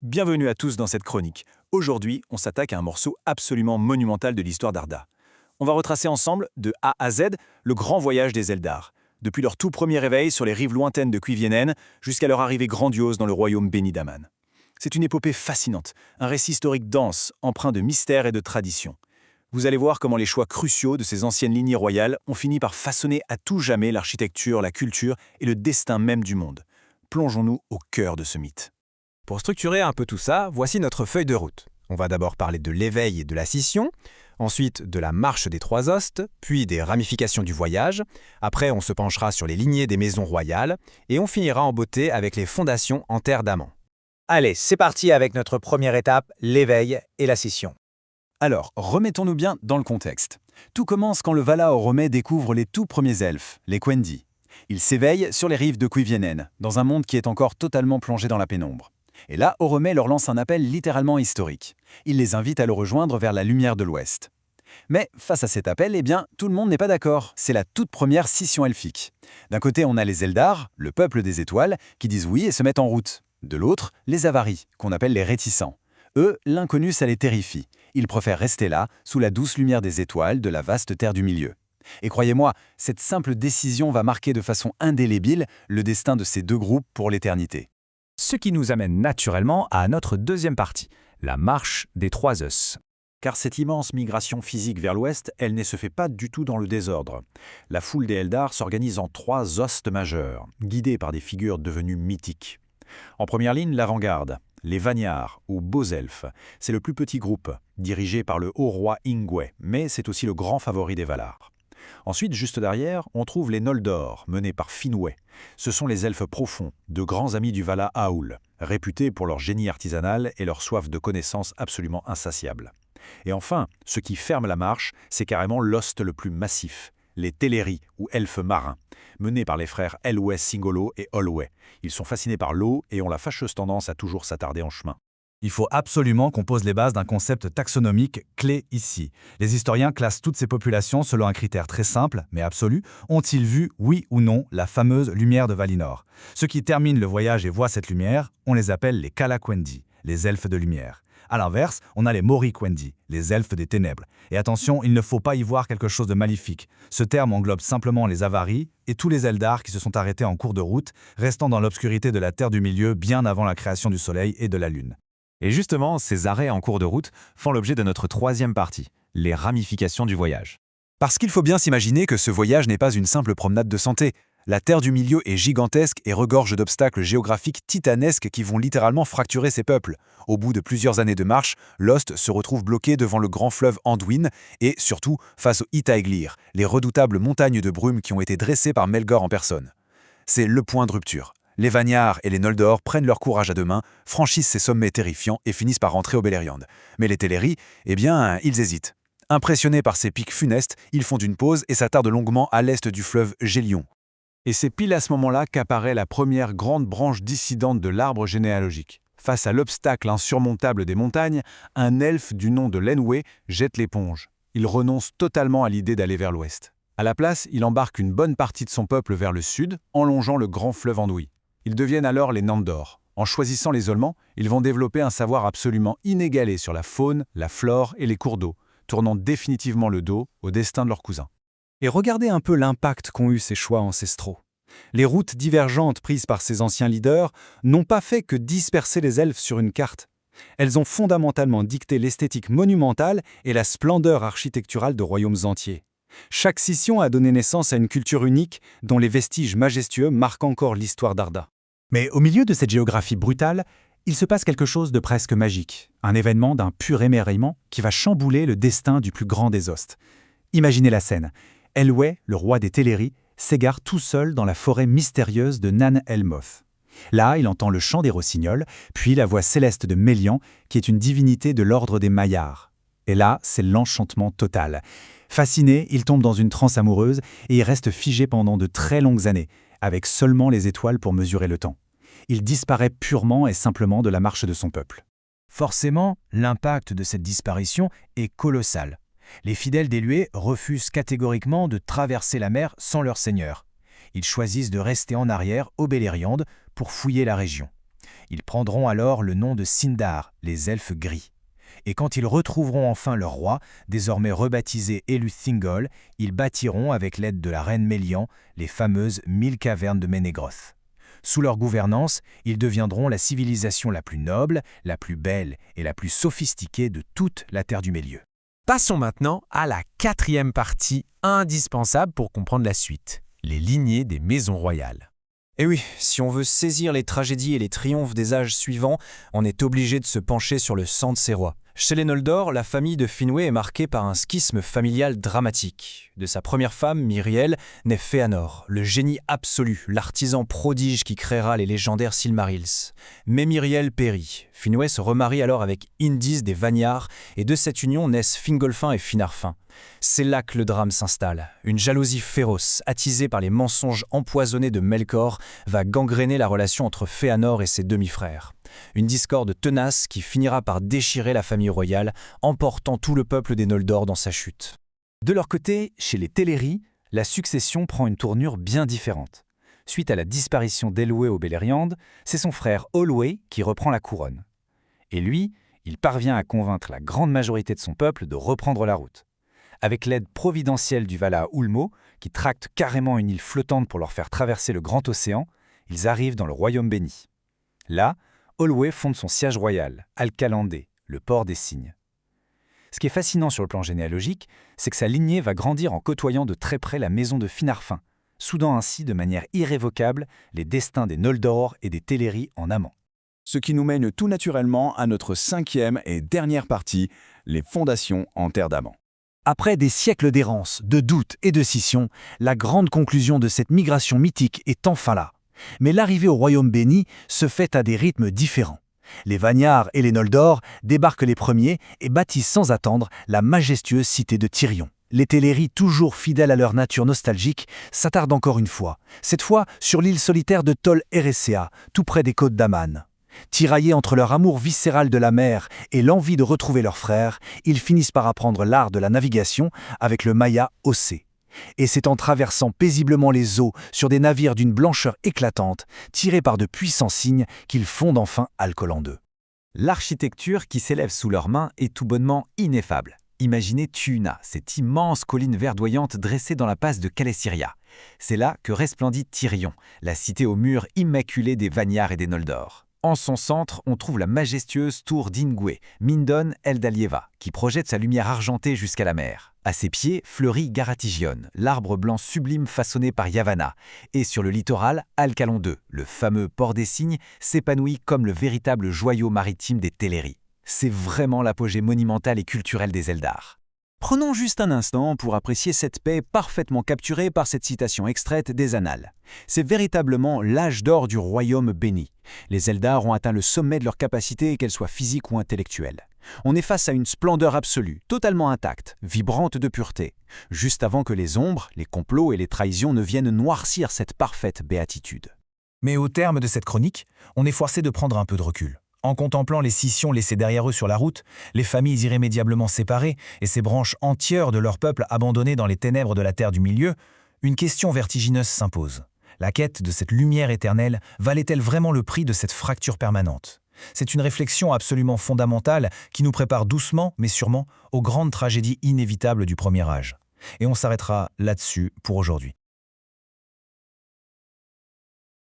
Bienvenue à tous dans cette chronique. Aujourd'hui, on s'attaque à un morceau absolument monumental de l'histoire d'Arda. On va retracer ensemble, de A à Z, le grand voyage des Eldar, depuis leur tout premier réveil sur les rives lointaines de Cuiviénen jusqu'à leur arrivée grandiose dans le royaume béni d'Aman. C'est une épopée fascinante, un récit historique dense, empreint de mystère et de tradition. Vous allez voir comment les choix cruciaux de ces anciennes lignées royales ont fini par façonner à tout jamais l'architecture, la culture et le destin même du monde. Plongeons-nous au cœur de ce mythe. Pour structurer un peu tout ça, voici notre feuille de route. On va d'abord parler de l'éveil et de la scission, ensuite de la marche des trois hostes, puis des ramifications du voyage. Après, on se penchera sur les lignées des maisons royales, et on finira en beauté avec les fondations en terre d'Aman. Allez, c'est parti avec notre première étape, l'éveil et la scission. Alors, remettons-nous bien dans le contexte. Tout commence quand le Vala Oromais découvre les tout premiers elfes, les Quendi. Ils s'éveillent sur les rives de Cuiviénen, dans un monde qui est encore totalement plongé dans la pénombre. Et là, Oromais leur lance un appel littéralement historique. Il les invite à le rejoindre vers la lumière de l'Ouest. Mais face à cet appel, tout le monde n'est pas d'accord. C'est la toute première scission elfique. D'un côté, on a les Eldar, le peuple des étoiles, qui disent oui et se mettent en route. De l'autre, les Avaris, qu'on appelle les réticents. Eux, l'inconnu, ça les terrifie. Ils préfèrent rester là, sous la douce lumière des étoiles de la vaste terre du milieu. Et croyez-moi, cette simple décision va marquer de façon indélébile le destin de ces deux groupes pour l'éternité. Ce qui nous amène naturellement à notre deuxième partie, la marche des trois os. Car cette immense migration physique vers l'ouest, elle ne se fait pas du tout dans le désordre. La foule des Eldar s'organise en trois hostes majeurs, guidés par des figures devenues mythiques. En première ligne, l'avant-garde, les Vanyars, ou Beaux Elfes. C'est le plus petit groupe, dirigé par le haut roi Ingwe, mais c'est aussi le grand favori des Valar. Ensuite, juste derrière, on trouve les Noldor, menés par Finwë. Ce sont les elfes profonds, de grands amis du Vala Aul, réputés pour leur génie artisanal et leur soif de connaissances absolument insatiable. Et enfin, ce qui ferme la marche, c'est carrément l'host le plus massif, les Teleri, ou elfes marins, menés par les frères Elwë Singolo et Olwë. Ils sont fascinés par l'eau et ont la fâcheuse tendance à toujours s'attarder en chemin. Il faut absolument qu'on pose les bases d'un concept taxonomique clé ici. Les historiens classent toutes ces populations selon un critère très simple, mais absolu. Ont-ils vu, oui ou non, la fameuse lumière de Valinor? Ceux qui terminent le voyage et voient cette lumière, on les appelle les Calaquendi, les elfes de lumière. A l'inverse, on a les Moriquendi, les elfes des ténèbres. Et attention, il ne faut pas y voir quelque chose de maléfique. Ce terme englobe simplement les Avaris et tous les Eldar qui se sont arrêtés en cours de route, restant dans l'obscurité de la Terre du Milieu bien avant la création du Soleil et de la Lune. Et justement, ces arrêts en cours de route font l'objet de notre troisième partie, les ramifications du voyage. Parce qu'il faut bien s'imaginer que ce voyage n'est pas une simple promenade de santé. La Terre du Milieu est gigantesque et regorge d'obstacles géographiques titanesques qui vont littéralement fracturer ces peuples. Au bout de plusieurs années de marche, Lost se retrouve bloqué devant le grand fleuve Anduin et, surtout, face aux Itaeglir, les redoutables montagnes de brume qui ont été dressées par Melkor en personne. C'est le point de rupture. Les Vanyars et les Noldor prennent leur courage à deux mains, franchissent ces sommets terrifiants et finissent par rentrer au Beleriand. Mais les Teleri, ils hésitent. Impressionnés par ces pics funestes, ils font une pause et s'attardent longuement à l'est du fleuve Gélion. Et c'est pile à ce moment-là qu'apparaît la première grande branche dissidente de l'arbre généalogique. Face à l'obstacle insurmontable des montagnes, un elfe du nom de Lenwë jette l'éponge. Il renonce totalement à l'idée d'aller vers l'ouest. À la place, il embarque une bonne partie de son peuple vers le sud, en longeant le grand fleuve Anduin. Ils deviennent alors les Nandor. En choisissant l'isolement, ils vont développer un savoir absolument inégalé sur la faune, la flore et les cours d'eau, tournant définitivement le dos au destin de leurs cousins. Et regardez un peu l'impact qu'ont eu ces choix ancestraux. Les routes divergentes prises par ces anciens leaders n'ont pas fait que disperser les elfes sur une carte. Elles ont fondamentalement dicté l'esthétique monumentale et la splendeur architecturale de royaumes entiers. Chaque scission a donné naissance à une culture unique dont les vestiges majestueux marquent encore l'histoire d'Arda. Mais au milieu de cette géographie brutale, il se passe quelque chose de presque magique, un événement d'un pur émerveillement qui va chambouler le destin du plus grand des hostes. Imaginez la scène. Elwë, le roi des Teleri, s'égare tout seul dans la forêt mystérieuse de Nan El-Moth. Là, il entend le chant des rossignols, puis la voix céleste de Mélian, qui est une divinité de l'ordre des Maillards. Et là, c'est l'enchantement total. Fasciné, il tombe dans une transe amoureuse et y reste figé pendant de très longues années, avec seulement les étoiles pour mesurer le temps. Il disparaît purement et simplement de la marche de son peuple. Forcément, l'impact de cette disparition est colossal. Les fidèles d'Elwë refusent catégoriquement de traverser la mer sans leur seigneur. Ils choisissent de rester en arrière au Beleriand pour fouiller la région. Ils prendront alors le nom de Sindar, les elfes gris. Et quand ils retrouveront enfin leur roi, désormais rebaptisé Eluthingol, ils bâtiront avec l'aide de la reine Mélian les fameuses 1000 cavernes de Ménégroth. Sous leur gouvernance, ils deviendront la civilisation la plus noble, la plus belle et la plus sophistiquée de toute la Terre du Milieu. Passons maintenant à la 4e partie indispensable pour comprendre la suite, les lignées des maisons royales. Et oui, si on veut saisir les tragédies et les triomphes des âges suivants, on est obligé de se pencher sur le sang de ces rois. Chez les Noldor, la famille de Finwë est marquée par un schisme familial dramatique. De sa première femme, Míriel, naît Fëanor, le génie absolu, l'artisan prodige qui créera les légendaires Silmarils. Mais Míriel périt. Finwë se remarie alors avec Indis des Vanyar, et de cette union naissent Fingolfin et Finarfin. C'est là que le drame s'installe. Une jalousie féroce, attisée par les mensonges empoisonnés de Melkor, va gangréner la relation entre Fëanor et ses demi-frères. Une discorde tenace qui finira par déchirer la famille royale, emportant tout le peuple des Noldor dans sa chute. De leur côté, chez les Teleri, la succession prend une tournure bien différente. Suite à la disparition d'Elwë au Beleriand, c'est son frère Olwë qui reprend la couronne. Et lui, il parvient à convaincre la grande majorité de son peuple de reprendre la route. Avec l'aide providentielle du Vala Ulmo, qui tracte carrément une île flottante pour leur faire traverser le grand océan, ils arrivent dans le royaume béni. Là, Olwë fonde son siège royal, Alcalandé, le port des cygnes. Ce qui est fascinant sur le plan généalogique, c'est que sa lignée va grandir en côtoyant de très près la maison de Finarfin, soudant ainsi de manière irrévocable les destins des Noldor et des Teleri en amont. Ce qui nous mène tout naturellement à notre 5e et dernière partie, les fondations en terre d'Aman. Après des siècles d'errance, de doutes et de scissions, la grande conclusion de cette migration mythique est enfin là. Mais l'arrivée au royaume béni se fait à des rythmes différents. Les Vanyar et les Noldor débarquent les premiers et bâtissent sans attendre la majestueuse cité de Tirion. Les Teleri, toujours fidèles à leur nature nostalgique, s'attardent encore une fois, cette fois sur l'île solitaire de Tol Eressëa, tout près des côtes d'Aman. Tiraillés entre leur amour viscéral de la mer et l'envie de retrouver leurs frères, ils finissent par apprendre l'art de la navigation avec le Maya Ossé. Et c'est en traversant paisiblement les eaux sur des navires d'une blancheur éclatante, tirés par de puissants cygnes, qu'ils fondent enfin Alcoland II. L'architecture qui s'élève sous leurs mains est tout bonnement ineffable. Imaginez Tuuna, cette immense colline verdoyante dressée dans la passe de Calessiria. C'est là que resplendit Tirion, la cité aux murs immaculés des Vanyar et des Noldor. En son centre, on trouve la majestueuse tour d'Ingwe, Mindon Eldalieva, qui projette sa lumière argentée jusqu'à la mer. À ses pieds fleurit Garatigion, l'arbre blanc sublime façonné par Yavanna. Et sur le littoral, Alcaland II, le fameux port des cygnes, s'épanouit comme le véritable joyau maritime des Teleri. C'est vraiment l'apogée monumentale et culturelle des Eldar. Prenons juste un instant pour apprécier cette paix parfaitement capturée par cette citation extraite des Annales. C'est véritablement l'âge d'or du royaume béni. Les Eldar ont atteint le sommet de leur capacité, qu'elle soit physique ou intellectuelle. On est face à une splendeur absolue, totalement intacte, vibrante de pureté, juste avant que les ombres, les complots et les trahisons ne viennent noircir cette parfaite béatitude. Mais au terme de cette chronique, on est forcé de prendre un peu de recul. En contemplant les scissions laissées derrière eux sur la route, les familles irrémédiablement séparées et ces branches entières de leur peuple abandonnées dans les ténèbres de la terre du milieu, une question vertigineuse s'impose. La quête de cette lumière éternelle valait-elle vraiment le prix de cette fracture permanente ? C'est une réflexion absolument fondamentale qui nous prépare doucement, mais sûrement, aux grandes tragédies inévitables du premier âge. Et on s'arrêtera là-dessus pour aujourd'hui.